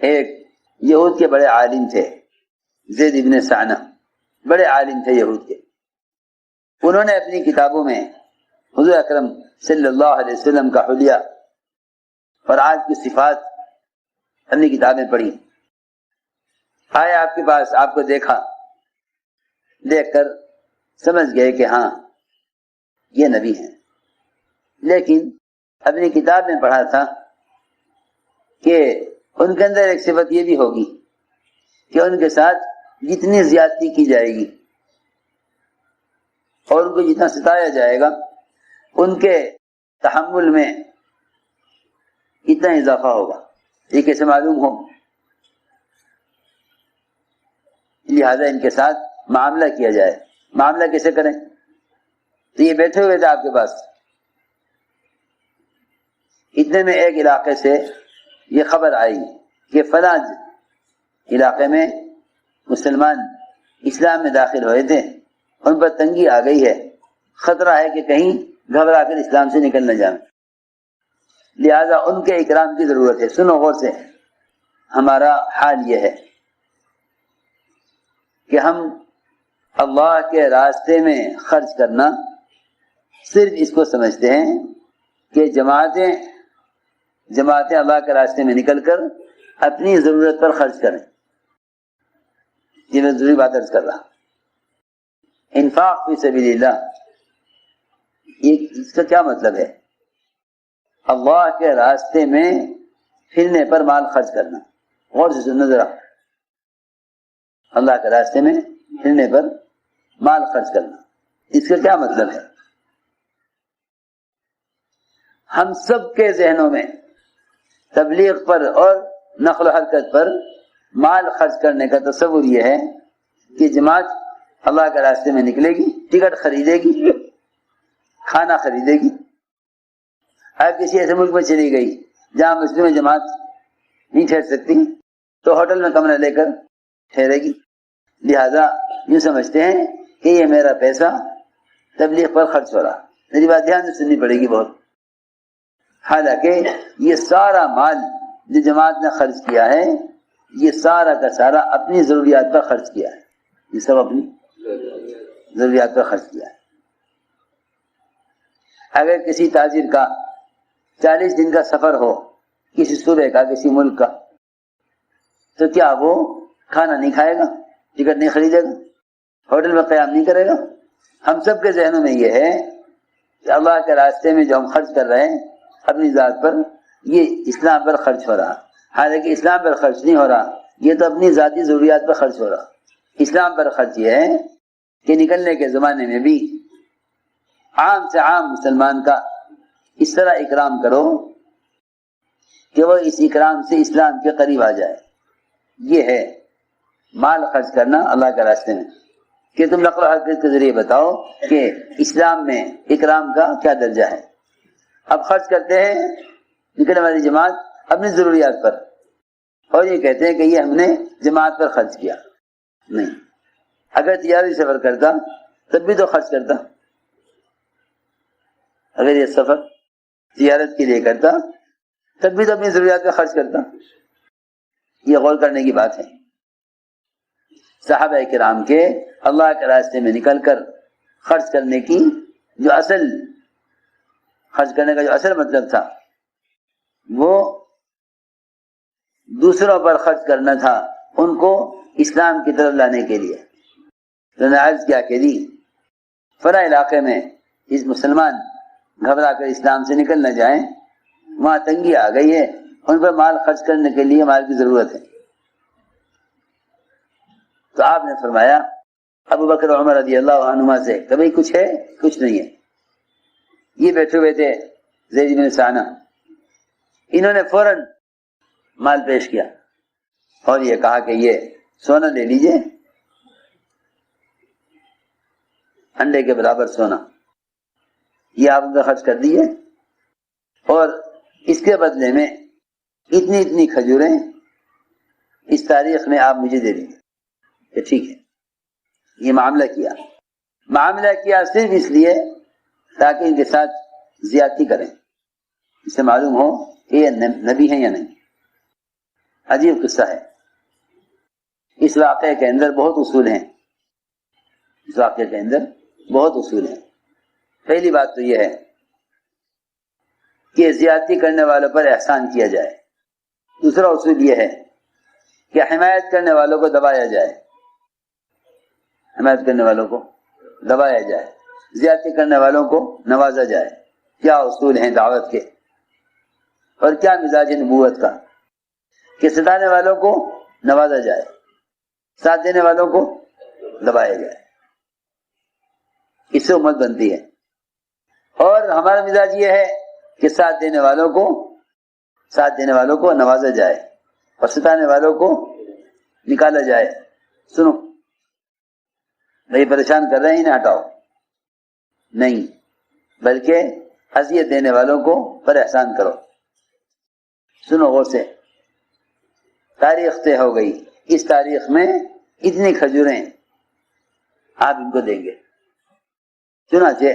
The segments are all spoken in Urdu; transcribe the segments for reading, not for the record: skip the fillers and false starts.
ایک یہود کے بڑے عالم تھے، زید ابن سعنہ، بڑے عالم تھے یہود کے. انہوں نے اپنی کتابوں میں حضور اکرم صلی اللہ علیہ وسلم کا حلیہ اور آج کی صفات اپنی کتابیں پڑھی. آئے آپ کے پاس، آپ کو دیکھا، دیکھ کر سمجھ گئے کہ ہاں یہ نبی ہیں. لیکن اپنی کتاب میں پڑھا تھا کہ ان کے اندر ایک صفت یہ بھی ہوگی کہ ان کے ساتھ جتنی زیادتی کی جائے گی اور ان کو جتنا ستایا جائے گا ان کے تحمل میں اتنا اضافہ ہوگا. یہ کیسے معلوم ہو؟ لہذا ان کے ساتھ معاملہ کیا جائے. معاملہ کیسے کریں؟ تو یہ بیٹھے ہوئے تھے آپ کے پاس. اتنے میں ایک علاقے سے یہ خبر آئی کہ فلاں علاقے میں مسلمان اسلام میں داخل ہوئے تھے، ان پر تنگی آ گئی ہے، خطرہ ہے کہ کہیں گھبرا کر اسلام سے نکل نہ جائیں. لہذا ان کے اکرام کی ضرورت ہے. سنو غور سے، ہمارا حال یہ ہے کہ ہم اللہ کے راستے میں خرچ کرنا صرف اس کو سمجھتے ہیں کہ جماعتیں اللہ کے راستے میں نکل کر اپنی ضرورت پر خرچ کریں. یہ میں ضروری بات عرض کر رہا. انفاق فی سبیل اللہ، اس کا کیا مطلب ہے؟ اللہ کے راستے میں پھرنے پر مال خرچ کرنا. غور سے سننا ذرا. اللہ کے راستے میں پھرنے پر مال خرچ کرنا، اس کا کیا مطلب ہے؟ ہم سب کے ذہنوں میں تبلیغ پر اور نقل و حرکت پر مال خرچ کرنے کا تصور یہ ہے کہ جماعت اللہ کے راستے میں نکلے گی، ٹکٹ خریدے گی، کھانا خریدے گی. اگر کسی ایسے ملک میں چلی گئی جہاں مسلم جماعت نہیں ٹھہر سکتی تو ہوٹل میں کمرہ لے کر ٹھہرے گی. لہذا یوں سمجھتے ہیں کہ یہ میرا پیسہ تبلیغ پر خرچ ہو رہا. میری بات دھیان سے سننی پڑے گی بہت. حالانکہ یہ سارا مال جو جماعت نے خرچ کیا ہے یہ سارا کا سارا اپنی ضروریات پر خرچ کیا ہے. یہ سب اپنی ضروریات پر خرچ کیا ہے. اگر کسی تاجر کا 40 دن کا سفر ہو، کسی صوبے کا، کسی ملک کا، تو کیا وہ کھانا نہیں کھائے گا، ٹکٹ نہیں خریدے گا، ہوٹل میں قیام نہیں کرے گا؟ ہم سب کے ذہنوں میں یہ ہے کہ اللہ کے راستے میں جو ہم خرچ کر رہے ہیں اپنی ذات پر، یہ اسلام پر خرچ ہو رہا. حالانکہ اسلام پر خرچ نہیں ہو رہا، یہ تو اپنی ذاتی ضروریات پر خرچ ہو رہا. اسلام پر خرچ یہ ہے کہ نکلنے کے زمانے میں بھی عام سے عام مسلمان کا اس طرح اکرام کرو کہ وہ اس اکرام سے اسلام کے قریب آ جائے. یہ ہے مال خرچ کرنا اللہ کے راستے میں. کہ تم نقل و حرکت کے ذریعے بتاؤ کہ اسلام میں اکرام کا کیا درجہ ہے. اب خرچ کرتے ہیں نکلنے والی جماعت اپنی ضروریات پر، اور یہ کہتے ہیں کہ یہ ہم نے جماعت پر خرچ کیا. نہیں، اگر تجارتی سفر کرتا تب بھی تو خرچ کرتا. اگر یہ سفر تجارت کے لیے کرتا تب بھی تو اپنی ضروریات پر خرچ کرتا. یہ غور کرنے کی بات ہے. صحابہ کرام کے اللہ کے راستے میں نکل کر خرچ کرنے کی جو خرچ کرنے کا جو اصل مطلب تھا وہ دوسروں پر خرچ کرنا تھا، ان کو اسلام کی طرف لانے کے لیے. تو نے عرض کیا کہ فلاں علاقے میں اس مسلمان گھبرا کر اسلام سے نکل نہ جائیں، وہاں تنگی آ گئی ہے، ان پر مال خرچ کرنے کے لیے مال کی ضرورت ہے. تو آپ نے فرمایا ابو بکر عمر رضی اللہ عنہما سے کبھی کچھ ہے؟ کچھ نہیں ہے. یہ بیٹھے ہوئے تھے زید بن سعنہ، انہوں نے فوراً مال پیش کیا اور یہ کہا کہ یہ سونا لے لیجئے، انڈے کے برابر سونا، یہ آپ کا خرچ کر دیجئے، اور اس کے بدلے میں اتنی کھجوریں اس تاریخ میں آپ مجھے دے دیجئے. کہ ٹھیک ہے. یہ معاملہ کیا صرف اس لیے تاکہ ان کے ساتھ زیادتی کریں، اس سے معلوم ہو کہ یہ نبی ہیں یا نہیں. عجیب قصہ ہے. اس واقعے کے اندر بہت اصول ہیں. اس واقعے کے اندر بہت اصول ہیں. پہلی بات تو یہ ہے کہ زیادتی کرنے والوں پر احسان کیا جائے. دوسرا اصول یہ ہے کہ حمایت کرنے والوں کو دبایا جائے. حمایت کرنے والوں کو دبایا جائے, زیادتی کرنے والوں کو نوازا جائے. کیا اصول ہیں دعوت کے, اور کیا مزاج نبوت کا کہ ستانے والوں کو نوازا جائے, ساتھ دینے والوں کو دبایا جائے. اس سے امت بنتی ہے. اور ہمارا مزاج یہ ہے کہ ساتھ دینے والوں کو نوازا جائے اور ستانے والوں کو نکالا جائے. سنو بھائی پریشان کر رہے ہیں, انہیں ہٹاؤ, نہیں, بلکہ اذیت دینے والوں کو پر احسان کرو. سنو غور سے, تاریخ طے ہو گئی, اس تاریخ میں اتنی کھجوریں آپ ان کو دیں گے. چنانچہ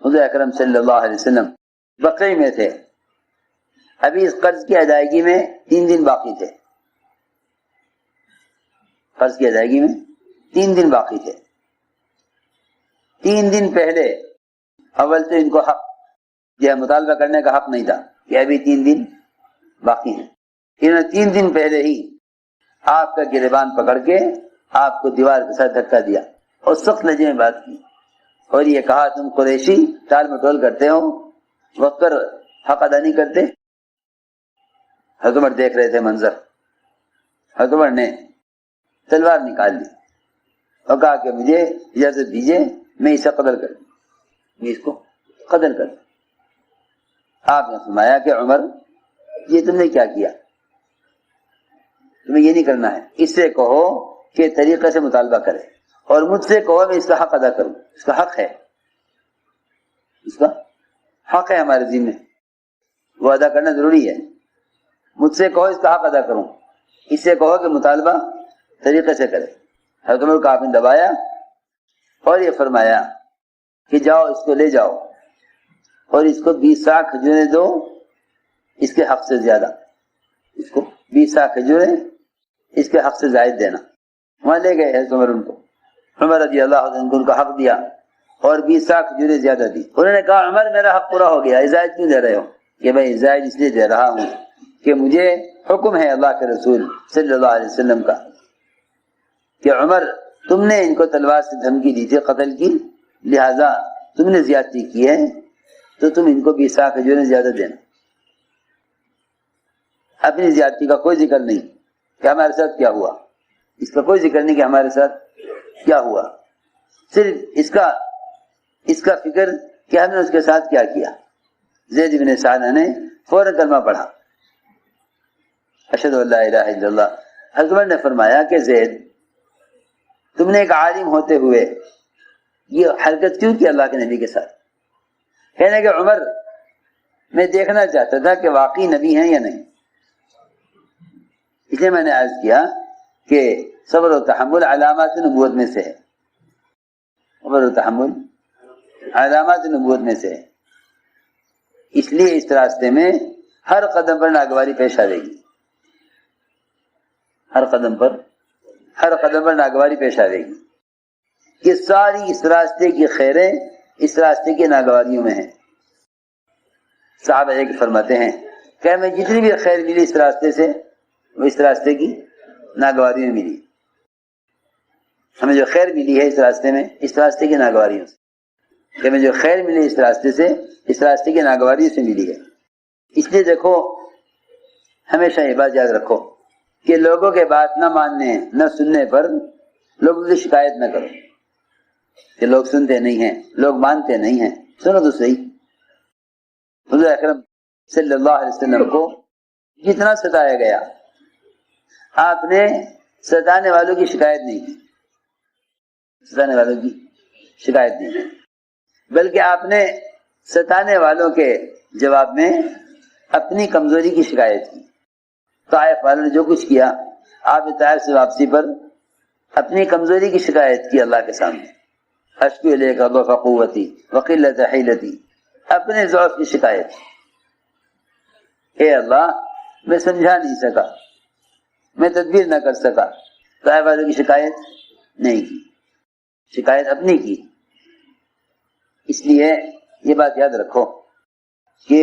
حضور اکرم صلی اللہ علیہ وسلم بقرے میں تھے, ابھی اس قرض کی ادائیگی میں 3 دن باقی تھے. قرض کی ادائیگی میں 3 دن باقی تھے. 3 دن پہلے اول تو ان کو حق یہ مطالبہ کرنے کا حق نہیں تھا کہ ابھی 3 دن باقی ہیں. انہوں نے 3 دن پہلے ہی آپ کا گریبان پکڑ کے آپ کو دیوار کے ساتھ دھکا دیا اور سخت لہجے میں بات کی اور یہ کہا تم قریشی ٹال مٹول کرتے ہو, وقت پر حق ادا نہیں کرتے. حضرت عمر دیکھ رہے تھے منظر. حضرت عمر نے تلوار نکال لی اور کہا کہ مجھے اجازت دیجیے, میں اسے قتل کر دوں, میں اس کو قتل کر دوں. آپ نے فرمایا کہ عمر یہ تم نے کیا کیا, تمہیں یہ نہیں کرنا ہے. اس سے کہو کہ طریقے سے مطالبہ کرے اور مجھ سے کہو میں اس کا حق ادا کروں. اس کا حق ہے, اس کا حق ہے ہمارے ذمہ, وہ ادا کرنا ضروری ہے. مجھ سے کہو اس کا حق ادا کروں, اس سے کہو کہ مطالبہ طریقے سے کرے. حضرت عمر کو آپ نے دبایا اور یہ فرمایا کہ جاؤ اس کو لے جاؤ اور اس کو 20 سا کھجوریں دو اس کے حق سے زیادہ. اس کو 20 سا کھجوریں اس کے حق سے زائد دینا. وہاں لے گئے حضرت عمر, ان کو عمر رضی اللہ عنہ ان کا حق دیا اور 20 سا کھجوریں زیادہ دی. انہوں نے کہا عمر میرا حق پورا ہو گیا, زائد کیوں دے رہے ہو؟ کہ بھائی زائد اس لیے دے رہا ہوں کہ مجھے حکم ہے اللہ کے رسول صلی اللہ علیہ وسلم کا کہ عمر تم نے ان کو تلوار سے دھمکی دی تھی قتل کی, لہذا تم نے زیادتی کی ہے تو تم ان کو 20 سا کھجوریں زیادہ دینا. اپنی زیادتی کا کوئی ذکر نہیں کہ ہمارے ساتھ کیا ہوا, اس کا کوئی ذکر نہیں کہ ہمارے ساتھ کیا ہوا, صرف اس کا فکر کہ ہم نے اس کے ساتھ کیا کیا. زید بن سعدہ نے فوراً کلمہ پڑھا, اشہدو ان لا الہ الا اللہ. حضرت عمر نے فرمایا کہ زید تم نے ایک عالم ہوتے ہوئے یہ حرکت کیوں کی اللہ کے نبی کے ساتھ؟ کہنے کہ عمر میں دیکھنا چاہتا تھا کہ واقعی نبی ہیں یا نہیں, اس لیے میں نے عرض کیا کہ صبر و تحمل علامات نبوت میں سے ہے. صبر و تحمل علامات نبوت میں سے ہے. اس لیے اس راستے میں ہر قدم پر ناگواری پیش آئے گی, ہر قدم پر ناگواری پیش آئے گی. یہ ساری اس راستے کی خیریں اس راستے کی ناگواریوں میں ہیں. صحابہ ایک فرماتے ہیں کہ ہمیں جتنی بھی خیر ملی اس راستے سے وہ اس راستے کی ناگواریوں میں ملی. ہمیں جو خیر ملی ہے اس راستے میں اس راستے کی ناگواریوں سے, کہ ہمیں جو خیر ملی اس راستے سے اس راستے کی ناگواریوں سے ملی ہے. اس لیے دیکھو ہمیشہ یہ بات یاد رکھو کہ لوگوں کے بات نہ ماننے نہ سننے پر لوگوں کی شکایت نہ کرو کہ لوگ سنتے نہیں ہیں, لوگ مانتے نہیں ہیں. سنو تو صحیح, حضور اکرم صلی اللہ علیہ وسلم کو جتنا ستایا گیا آپ نے ستانے والوں کی شکایت نہیں کی, ستانے والوں کی شکایت نہیں کی, بلکہ آپ نے ستانے والوں کے جواب میں اپنی کمزوری کی شکایت کی. طائف والوں نے جو کچھ کیا آپ نے طائف سے واپسی پر اپنی کمزوری کی شکایت کی اللہ کے سامنے. اشکو الیک ضعف قوتی وقلت حیلتی, اپنے ضعف کی شکایت. اے اللہ میں سمجھا نہیں سکا, میں تدبیر نہ کر سکا، رائے والوں کی شکایت نہیں کی، شکایت اپنی کی۔ اس لیے یہ بات یاد رکھو کہ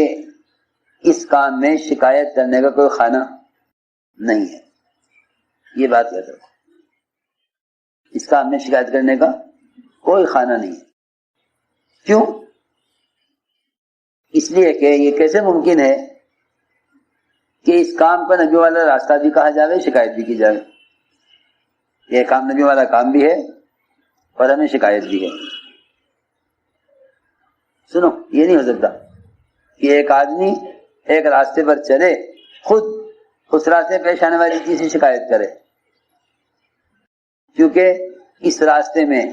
اس کام میں شکایت کرنے کا کوئی خانہ نہیں ہے، یہ بات یاد رکھو، اس کام میں شکایت کرنے کا کوئی خانہ نہیں ہے۔ کیوں؟ اس لیے کہ یہ کیسے ممکن ہے کہ اس کام کا نبی والا راستہ بھی کہا جاوے، شکایت بھی کی جائے۔ یہ کام نبی والا کام بھی ہے اور ہمیں شکایت بھی ہے۔ سنو، یہ نہیں ہو سکتا کہ ایک آدمی ایک راستے پر چلے، خود اس راستے پیش آنے والی چیز کی شکایت کرے، کیونکہ اس راستے میں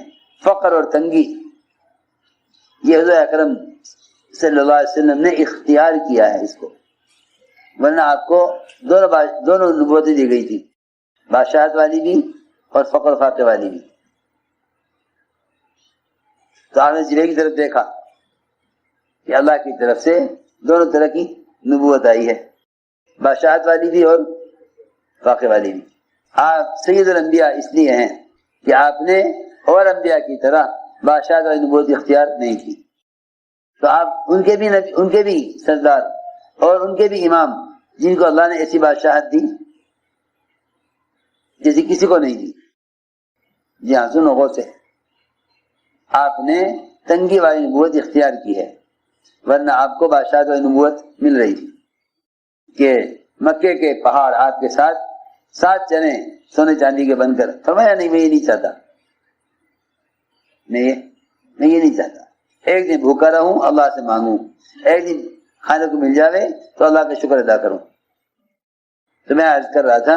فقر اور تنگی یہ حضور اکرم صلی اللہ علیہ وسلم نے اختیار کیا ہے اس کو، ورنہ آپ کو دونوں نبوتیں دی گئی تھی، بادشاہت والی بھی اور فقر فاقے والی بھی۔ تو آپ نے جلے کی طرف دیکھا کہ اللہ کی طرف سے دونوں طرح کی نبوت آئی ہے، بادشاہت والی بھی اور فاقے والی بھی۔ آپ سید الانبیاء اس لیے ہیں کہ آپ نے اور انبیاء کی طرح بادشاہت والی نبوت اختیار نہیں کی، تو آپ ان کے بھی سردار اور ان کے بھی امام، جن کو اللہ نے ایسی بادشاہت دی جیسی کسی کو نہیں دی۔ جی ہاں، سنو غور سے، آپ نے تنگی والی نبوت اختیار کی ہے، ورنہ آپ کو بادشاہت والی نبوت مل رہی تھی کہ مکے کے پہاڑ آپ کے ساتھ چلیں سونے چاندی کے بن کر۔ فرمایا نہیں، میں یہ نہیں چاہتا، میں یہ نہیں چاہتا، ایک دن بھوکا رہوں، اللہ سے مانگوں، ایک دن کھانے کو مل جاوے تو اللہ کا شکر ادا کروں۔ تو میں عرض کر رہا تھا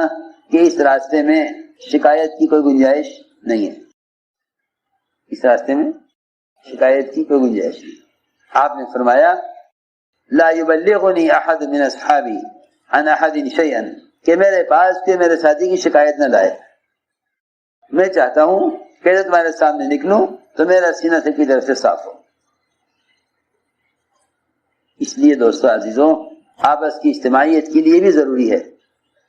کہ اس راستے میں شکایت کی کوئی گنجائش نہیں ہے، اس راستے میں شکایت کی کوئی گنجائش نہیں۔ آپ نے فرمایا لا یبلغنی احد من اصحابی عن احد شیئا، کہ میرے پاس کہ میرے ساتھی کی شکایت نہ لائے۔ میں چاہتا ہوں کہ جب تمہارے سامنے نکلوں تو میرا سینہ سے کی طرف سے صاف ہو۔ اس لیے دوستو عزیزوں، آپس کی اجتماعیت کے لیے بھی ضروری ہے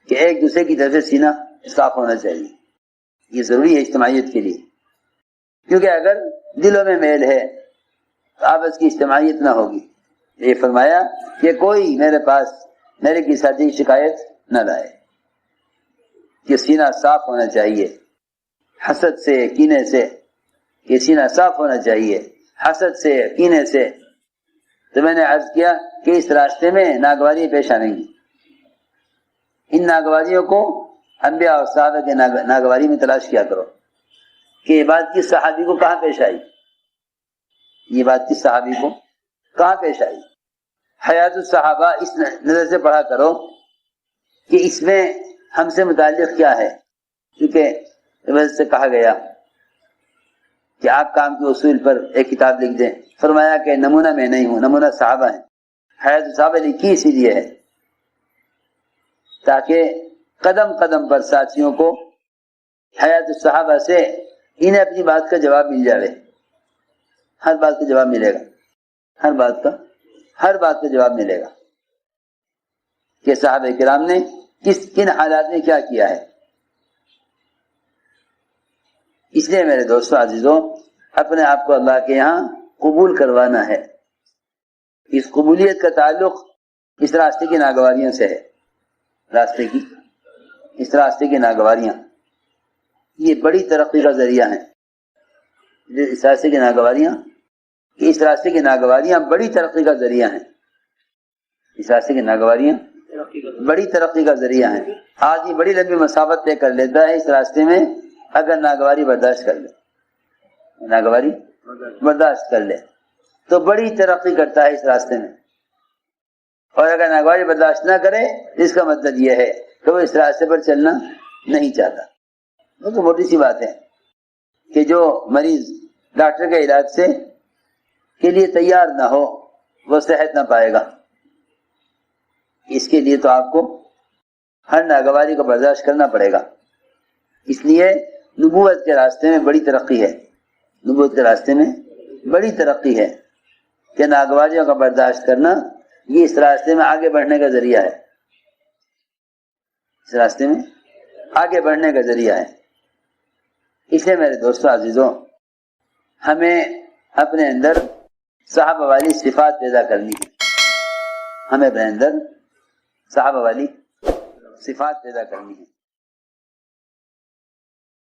کہ ایک دوسرے کی طرف سے سینہ صاف ہونا چاہیے، یہ ضروری ہے اجتماعیت کے لیے، کیونکہ اگر دلوں میں میل ہے تو آپس کی اجتماعیت نہ ہوگی۔ یہ فرمایا کہ کوئی میرے پاس میرے کی ساتھی شکایت نہ لائے، کہ سینہ صاف ہونا چاہیے حسد سے، کینے سے، کہ سینہ صاف ہونا چاہیے حسد سے، کینے سے۔ تو میں نے عرض کیا کہ اس راستے میں ناگواریاں پیش آئیں گی، ان ناگواریوں کو انبیاء اور صحابہ کے ناگواری میں تلاش کیا کرو کہ یہ بات کس صحابی کو کہاں پیش آئی، یہ بات کس صحابی کو کہاں پیش آئی۔ حیات الصحابہ اس نظر سے پڑھا کرو کہ اس میں ہم سے متعلق کیا ہے، کیونکہ وجہ سے کہا گیا کہ آپ کام کے اصول پر ایک کتاب لکھ دیں۔ فرمایا کہ نمونہ میں نہیں ہوں، نمونہ صحابہ ہیں۔ حیات الصحابہ لکھی اسی لیے ہے تاکہ قدم قدم پر ساتھیوں کو حیات الصحابہ سے انہیں اپنی بات کا جواب مل جائے، ہر بات کا جواب ملے گا، ہر بات کا جواب ملے گا کہ صحابہ کرام نے کن حالات میں کیا کیا ہے۔ اس لیے میرے دوستو عزیزوں، اپنے آپ کو اللہ کے یہاں قبول کروانا ہے۔ اس قبولیت کا تعلق اس راستے کی ناگواریوں سے ہے، اس راستے کی ناگواریاں یہ بڑی ترقی کا ذریعہ ہیں۔ اس راستے کی ناگواریاں بڑی ترقی کا ذریعہ ہیں، اس راستے کی ناگواریاں بڑی ترقی کا ذریعہ ہیں۔ آدمی بڑی لمبی مسافت طے کر لیتا ہے اس راستے میں اگر ناگواری برداشت کر لے تو بڑی ترقی کرتا ہے اس راستے میں، اور اگر ناگواری برداشت نہ کرے اس کا مطلب یہ ہے کہ وہ اس راستے پر چلنا نہیں چاہتا۔ وہ تو موٹی سی بات ہے کہ جو مریض ڈاکٹر کے علاج کے لیے تیار نہ ہو وہ صحت نہ پائے گا۔ اس کے لیے تو آپ کو ہر ناگواری کو برداشت کرنا پڑے گا۔ اس لیے نبوت کے راستے میں بڑی ترقی ہے کہ ناگواریوں کا برداشت کرنا یہ اس راستے میں آگے بڑھنے کا ذریعہ ہے، اس راستے میں آگے بڑھنے کا ذریعہ ہے. اس لیے میرے دوستوں عزیزوں، ہمیں اپنے اندر صحابہ والی صفات پیدا کرنی ہے. ہمیں اپنے اندر صحابہ والی صفات پیدا کرنی ہے.